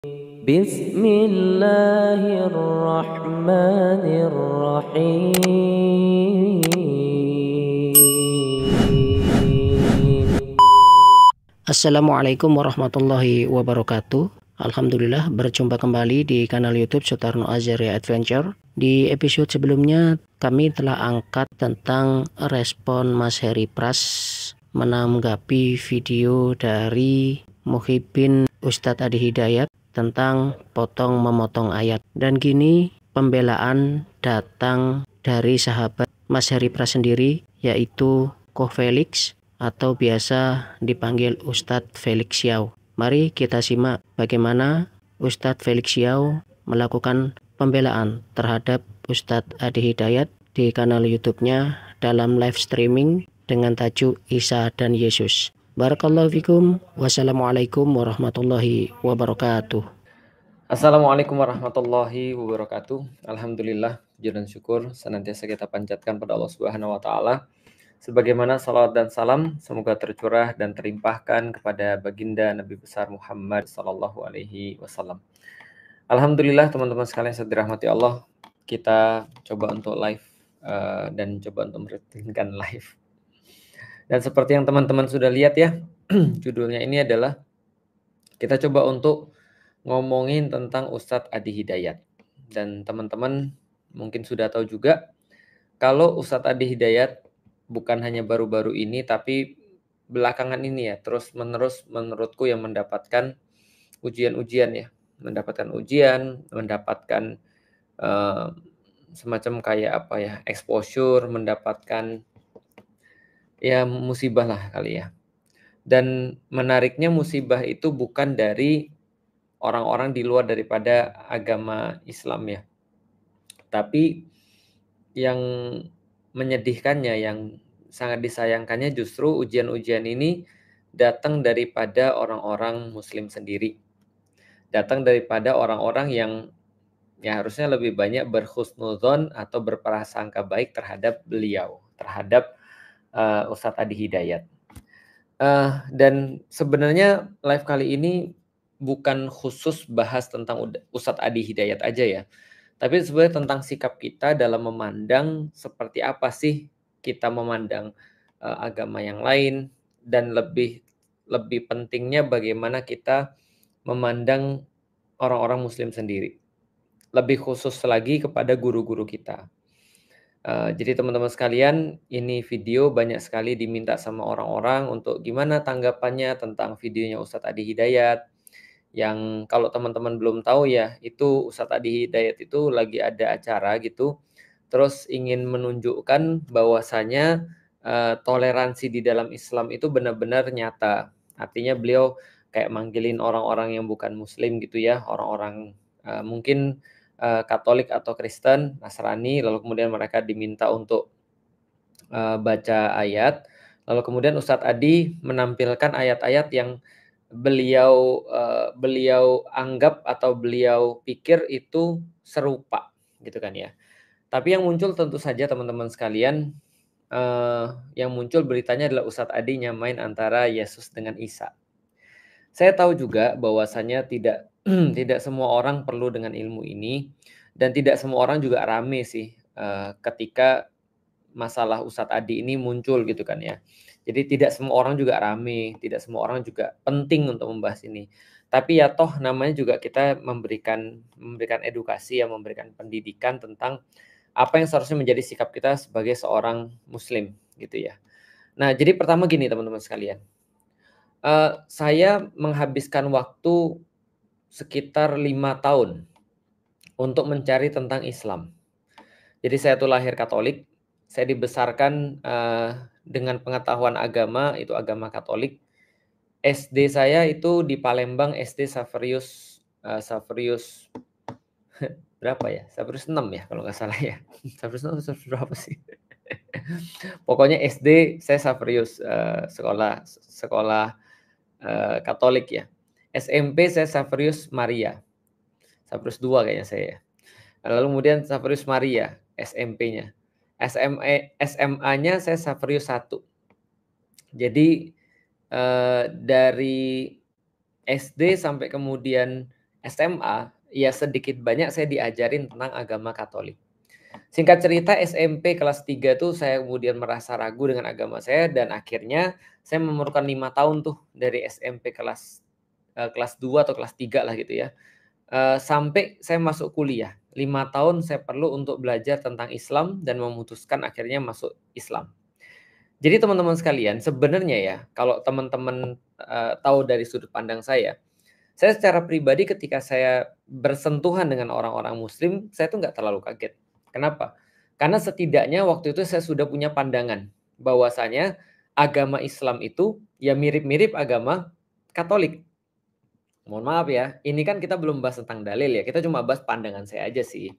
بسم الله الرحمن الرحيم. Assalamualaikum warahmatullahi wabarakatuh. Alhamdulillah berjumpa kembali di kanal YouTube Sutarno Azaria Adventure. Di episode sebelumnya kami telah angkat tentang respon Mas Heri Pras menanggapi video dari Muhyiddin Ustadz Adi Hidayat tentang potong memotong ayat. Dan kini pembelaan datang dari sahabat Mas Heri Pras sendiri, yaitu Ko Felix atau biasa dipanggil Ustadz Felix Xiao. Mari kita simak bagaimana Ustadz Felix Xiao melakukan pembelaan terhadap Ustadz Adi Hidayat di kanal YouTube-nya dalam live streaming dengan tajuk Isa dan Yesus. Barakallahu fikum. Wassalamualaikum warahmatullahi wabarakatuh. Assalamualaikum warahmatullahi wabarakatuh. Alhamdulillah, puji dan syukur senantiasa kita panjatkan pada Allah Subhanahu wa taala. Sebagaimana salawat dan salam semoga tercurah dan terlimpahkan kepada baginda Nabi besar Muhammad sallallahu alaihi wasallam. Alhamdulillah teman-teman sekalian yang dirahmati Allah, kita coba untuk live dan coba untuk merutinkan live. Dan seperti yang teman-teman sudah lihat ya, judulnya ini adalah kita coba untuk ngomongin tentang Ustadz Adi Hidayat. Dan teman-teman mungkin sudah tahu juga kalau Ustadz Adi Hidayat bukan hanya baru-baru ini tapi belakangan ini ya terus-menerus menurutku yang mendapatkan ujian-ujian ya, mendapatkan ujian, mendapatkan semacam kayak apa ya, exposure, mendapatkan ya musibah lah kali ya. Dan menariknya musibah itu bukan dari orang-orang di luar daripada agama Islam ya. Tapi yang menyedihkannya, yang sangat disayangkannya justru ujian-ujian ini datang daripada orang-orang Muslim sendiri. Datang daripada orang-orang yang ya harusnya lebih banyak berhusnudzon atau berprasangka baik terhadap beliau, terhadap Ustadz Adi Hidayat. Dan sebenarnya live kali ini bukan khusus bahas tentang Ustadz Adi Hidayat aja ya, tapi sebenarnya tentang sikap kita dalam memandang seperti apa sih kita memandang agama yang lain, dan lebih pentingnya bagaimana kita memandang orang-orang Muslim sendiri. Lebih khusus lagi kepada guru-guru kita. Jadi teman-teman sekalian, ini video banyak sekali diminta sama orang-orang untuk gimana tanggapannya tentang videonya Ustadz Adi Hidayat. Yang kalau teman-teman belum tahu ya, itu Ustadz Adi Hidayat itu lagi ada acara gitu. Terus ingin menunjukkan bahwasanya toleransi di dalam Islam itu benar-benar nyata. Artinya beliau kayak manggilin orang-orang yang bukan Muslim gitu ya, orang-orang mungkin Katolik atau Kristen, Nasrani, lalu kemudian mereka diminta untuk baca ayat, lalu kemudian Ustadz Adi menampilkan ayat-ayat yang beliau anggap atau beliau pikir itu serupa, gitu kan ya. Tapi yang muncul tentu saja teman-teman sekalian, yang muncul beritanya adalah Ustadz Adi nyamain antara Yesus dengan Isa. Saya tahu juga bahwasanya tidak tidak semua orang perlu dengan ilmu ini, dan tidak semua orang juga rame sih ketika masalah Ustadz Adi ini muncul gitu kan ya. Jadi tidak semua orang juga rame, tidak semua orang juga penting untuk membahas ini. Tapi ya toh namanya juga kita memberikan edukasi, memberikan pendidikan tentang apa yang seharusnya menjadi sikap kita sebagai seorang Muslim gitu ya. Nah, jadi pertama gini teman-teman sekalian. Saya menghabiskan waktu sekitar 5 tahun untuk mencari tentang Islam. Jadi saya tuh lahir Katolik, saya dibesarkan dengan pengetahuan agama, itu agama Katolik. SD saya itu di Palembang, SD Saverius berapa ya? Saverius 6 ya kalau nggak salah ya. Saverius 6 Saverius berapa sih? Pokoknya SD saya Saverius, sekolah Katolik ya. SMP saya Saverius Maria. Saverius 2 kayaknya saya ya. Lalu kemudian Saverius Maria SMP-nya. SMA-nya saya Saverius 1. Jadi dari SD sampai kemudian SMA, ya sedikit banyak saya diajarin tentang agama Katolik. Singkat cerita SMP kelas 3 tuh saya kemudian merasa ragu dengan agama saya dan akhirnya saya memerlukan 5 tahun tuh dari SMP kelas 2 atau kelas 3 lah gitu ya. Sampai saya masuk kuliah. 5 tahun saya perlu untuk belajar tentang Islam dan memutuskan akhirnya masuk Islam. Jadi teman-teman sekalian, sebenarnya ya kalau teman-teman tahu dari sudut pandang saya secara pribadi ketika saya bersentuhan dengan orang-orang muslim, saya tuh nggak terlalu kaget. Kenapa? Karena setidaknya waktu itu saya sudah punya pandangan bahwasanya agama Islam itu ya mirip-mirip agama Katolik. Mohon maaf ya, ini kan kita belum bahas tentang dalil ya, kita cuma bahas pandangan saya aja sih.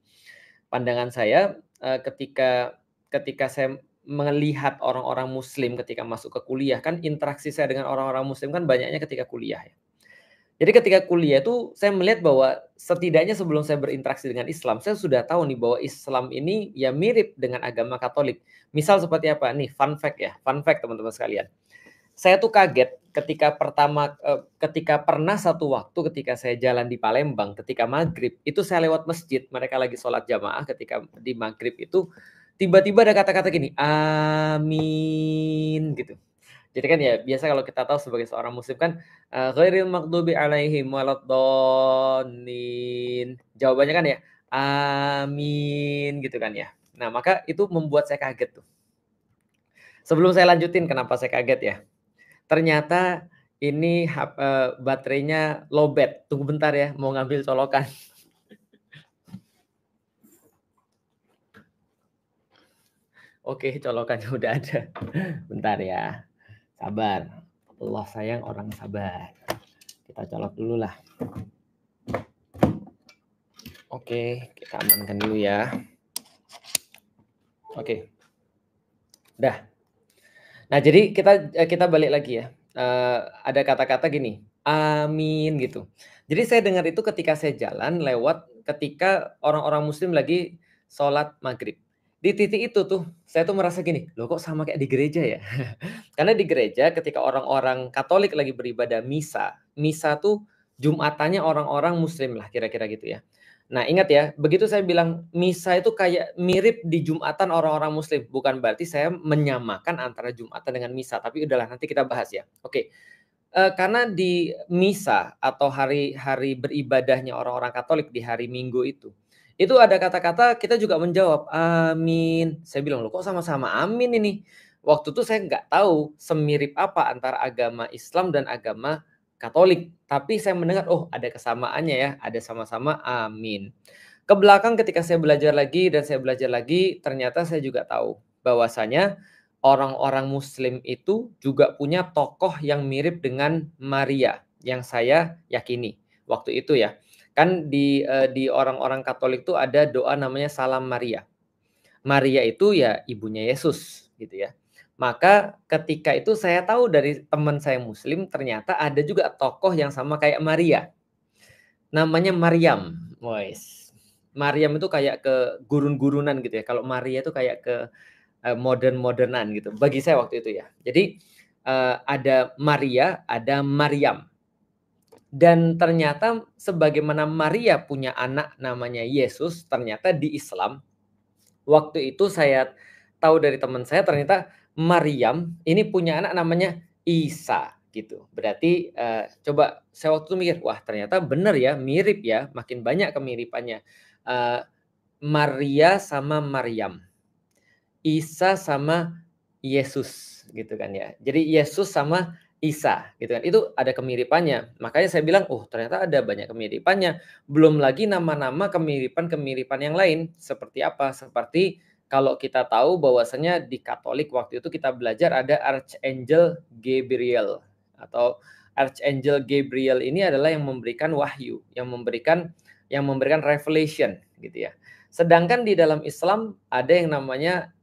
Pandangan saya ketika saya melihat orang-orang muslim ketika masuk ke kuliah, kan interaksi saya dengan orang-orang muslim kan banyaknya ketika kuliah ya. Jadi ketika kuliah itu saya melihat bahwa setidaknya sebelum saya berinteraksi dengan Islam, saya sudah tahu nih bahwa Islam ini ya mirip dengan agama Katolik. Misal seperti apa? Nih fun fact ya, fun fact teman-teman sekalian. Saya tuh kaget ketika pernah satu waktu ketika saya jalan di Palembang, ketika maghrib, itu saya lewat masjid, mereka lagi sholat jamaah ketika di maghrib itu, tiba-tiba ada kata-kata gini, amin gitu. Jadi kan ya biasa kalau kita tahu sebagai seorang muslim kan ghairil maghdubi alaihim waladdallin. Jawabannya kan ya amin gitu kan ya. Nah, maka itu membuat saya kaget tuh. Sebelum saya lanjutin kenapa saya kaget ya. Ternyata ini baterainya lowbat. Tunggu bentar ya, mau ngambil colokan. Oke, colokannya udah ada. Bentar ya. Sabar. Allah sayang orang sabar. Kita colok dulu lah. Oke, kita amankan dulu ya. Oke. Dah. Nah, jadi kita balik lagi ya. Ada kata-kata gini, amin gitu. Jadi saya dengar itu ketika saya jalan lewat ketika orang-orang muslim lagi sholat maghrib. Di titik itu tuh saya tuh merasa gini, loh kok sama kayak di gereja ya? Karena di gereja ketika orang-orang Katolik lagi beribadah misa tuh Jumatannya orang-orang muslim lah kira-kira gitu ya. Nah, ingat ya, begitu saya bilang misa itu kayak mirip di Jumatan orang-orang muslim, bukan berarti saya menyamakan antara Jumatan dengan misa, tapi udahlah nanti kita bahas ya. Oke. Karena di misa atau hari-hari beribadahnya orang-orang Katolik di hari Minggu itu ada kata-kata kita juga menjawab amin. Saya bilang, "Loh kok sama-sama amin ini?" Waktu itu saya nggak tahu semirip apa antara agama Islam dan agama Katolik, tapi saya mendengar, oh ada kesamaannya ya, ada sama-sama amin. Ke belakang ketika saya belajar lagi dan saya belajar lagi, ternyata saya juga tahu bahwasanya orang-orang muslim itu juga punya tokoh yang mirip dengan Maria, yang saya yakini waktu itu ya. Kan di orang-orang Katolik itu ada doa namanya Salam Maria. Maria itu ya ibunya Yesus gitu ya. Maka ketika itu saya tahu dari teman saya muslim ternyata ada juga tokoh yang sama kayak Maria. Namanya Maryam. Wes. Maryam itu kayak ke gurun-gurunan gitu ya. Kalau Maria itu kayak ke modern-modernan gitu. Bagi saya waktu itu ya. Jadi ada Maria, ada Maryam. Dan ternyata sebagaimana Maria punya anak namanya Yesus, ternyata di Islam waktu itu saya tahu dari teman saya ternyata Maryam ini punya anak namanya Isa gitu. Berarti coba saya waktu itu mikir, wah ternyata benar ya, mirip ya, makin banyak kemiripannya. Maria sama Maryam. Isa sama Yesus gitu kan ya. Jadi Yesus sama Isa gitu kan. Itu ada kemiripannya. Makanya saya bilang, "Oh, ternyata ada banyak kemiripannya." Belum lagi nama-nama kemiripan-kemiripan yang lain. Seperti apa? Seperti kalau kita tahu bahwasanya di Katolik waktu itu kita belajar ada Archangel Gabriel atau Archangel Gabriel ini adalah yang memberikan wahyu, yang memberikan revelation gitu ya. Sedangkan di dalam Islam ada yang namanya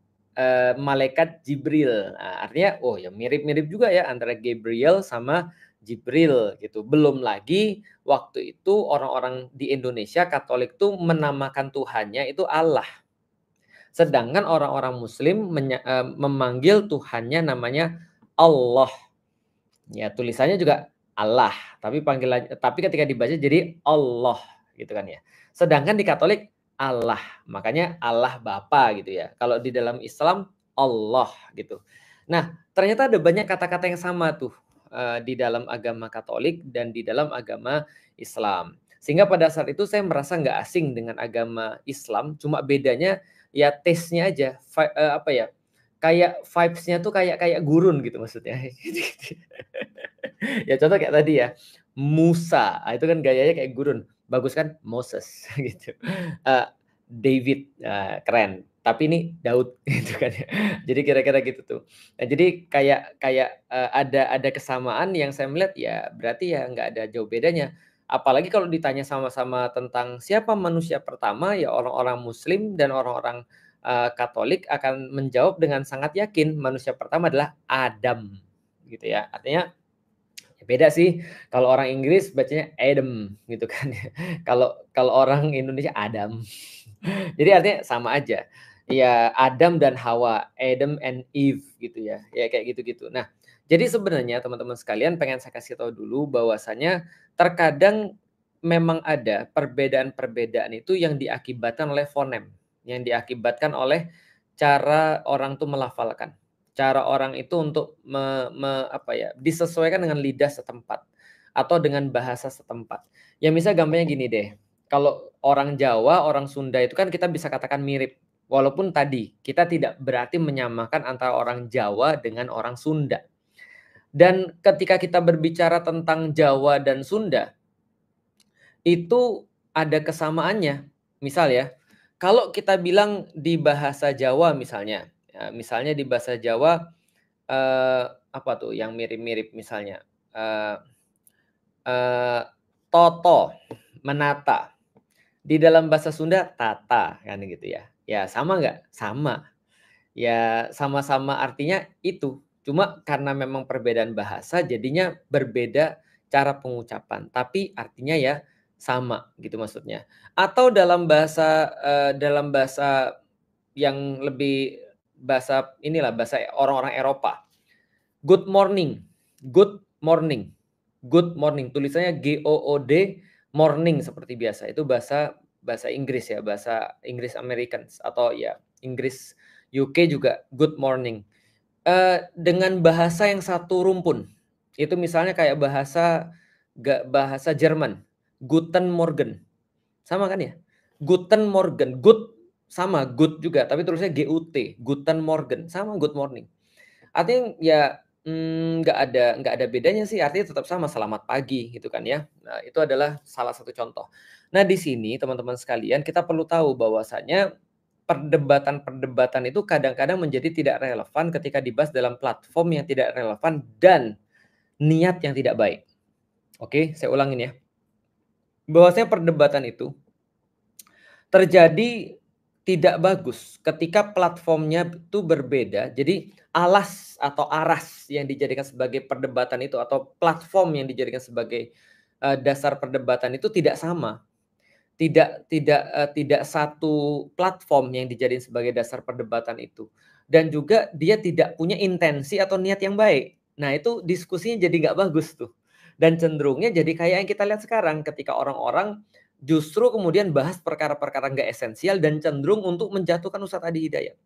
malaikat Jibril. Nah, artinya oh ya mirip-mirip juga ya antara Gabriel sama Jibril gitu. Belum lagi waktu itu orang-orang di Indonesia Katolik tuh menamakan Tuhannya itu Allah. Sedangkan orang-orang muslim memanggil Tuhannya namanya Allah. Ya, tulisannya juga Allah, tapi ketika dibaca jadi Allah gitu kan ya. Sedangkan di Katolik Allah, makanya Allah Bapa gitu ya. Kalau di dalam Islam Allah gitu. Nah, ternyata ada banyak kata-kata yang sama tuh di dalam agama Katolik dan di dalam agama Islam. Sehingga pada saat itu saya merasa nggak asing dengan agama Islam, cuma bedanya ya taste-nya aja, apa ya, kayak vibes-nya tuh kayak gurun gitu maksudnya. Ya contoh kayak tadi ya, Musa, itu kan gayanya kayak gurun, bagus kan Moses gitu. David, keren, tapi ini Daud gitu kan ya. Jadi kira-kira gitu tuh. Nah, jadi kayak ada kesamaan yang saya melihat ya berarti ya nggak ada jauh bedanya. Apalagi kalau ditanya sama-sama tentang siapa manusia pertama, ya orang-orang Muslim dan orang-orang, Katolik akan menjawab dengan sangat yakin manusia pertama adalah Adam, gitu ya. Artinya ya beda sih, kalau orang Inggris bacanya Adam gitu kan ya. Kalau kalau orang Indonesia Adam. Jadi artinya sama aja. Ya Adam dan Hawa, Adam and Eve gitu ya. Ya kayak gitu-gitu. Nah, jadi sebenarnya teman-teman sekalian pengen saya kasih tahu dulu bahwasanya terkadang memang ada perbedaan-perbedaan itu yang diakibatkan oleh fonem, yang diakibatkan oleh cara orang tuh melafalkan. Cara orang itu untuk apa ya, disesuaikan dengan lidah setempat atau dengan bahasa setempat. Ya misal gampangnya gini deh, kalau orang Jawa, orang Sunda itu kan kita bisa katakan mirip. Walaupun tadi kita tidak berarti menyamakan antara orang Jawa dengan orang Sunda. Dan ketika kita berbicara tentang Jawa dan Sunda, itu ada kesamaannya. Misal ya, kalau kita bilang di bahasa Jawa misalnya, ya, misalnya di bahasa Jawa apa tuh yang mirip-mirip misalnya, eee eee, toto, menata. Di dalam bahasa Sunda tata kan gitu ya. Ya sama nggak? Sama. Ya sama-sama artinya itu. Cuma karena memang perbedaan bahasa jadinya berbeda cara pengucapan, tapi artinya ya sama gitu maksudnya. Atau dalam bahasa yang lebih bahasa inilah, bahasa orang-orang Eropa. Good morning, good morning, good morning. Tulisannya G-O-O-D, morning seperti biasa. Itu bahasa bahasa Inggris ya, bahasa Inggris Americans atau ya Inggris UK juga good morning. Dengan bahasa yang satu rumpun. Itu misalnya kayak bahasa Jerman, Guten Morgen. Sama kan ya? Guten Morgen, good sama good juga, tapi tulisnya G-U-T, Guten Morgen, sama good morning. Artinya ya, nggak ada bedanya sih, artinya tetap sama, selamat pagi gitu kan ya. Nah, itu adalah salah satu contoh. Nah, di sini teman-teman sekalian kita perlu tahu bahwasanya perdebatan-perdebatan itu kadang-kadang menjadi tidak relevan ketika dibahas dalam platform yang tidak relevan dan niat yang tidak baik. Oke, saya ulangin ya. Bahwasanya perdebatan itu terjadi tidak bagus ketika platformnya itu berbeda. Jadi alas atau aras yang dijadikan sebagai perdebatan itu atau platform yang dijadikan sebagai dasar perdebatan itu tidak sama. Tidak satu platform yang dijadikan sebagai dasar perdebatan itu. Dan juga dia tidak punya intensi atau niat yang baik. Nah, itu diskusinya jadi nggak bagus tuh. Dan cenderungnya jadi kayak yang kita lihat sekarang ketika orang-orang justru kemudian bahas perkara-perkara nggak esensial dan cenderung untuk menjatuhkan Ustadz Adi Hidayat.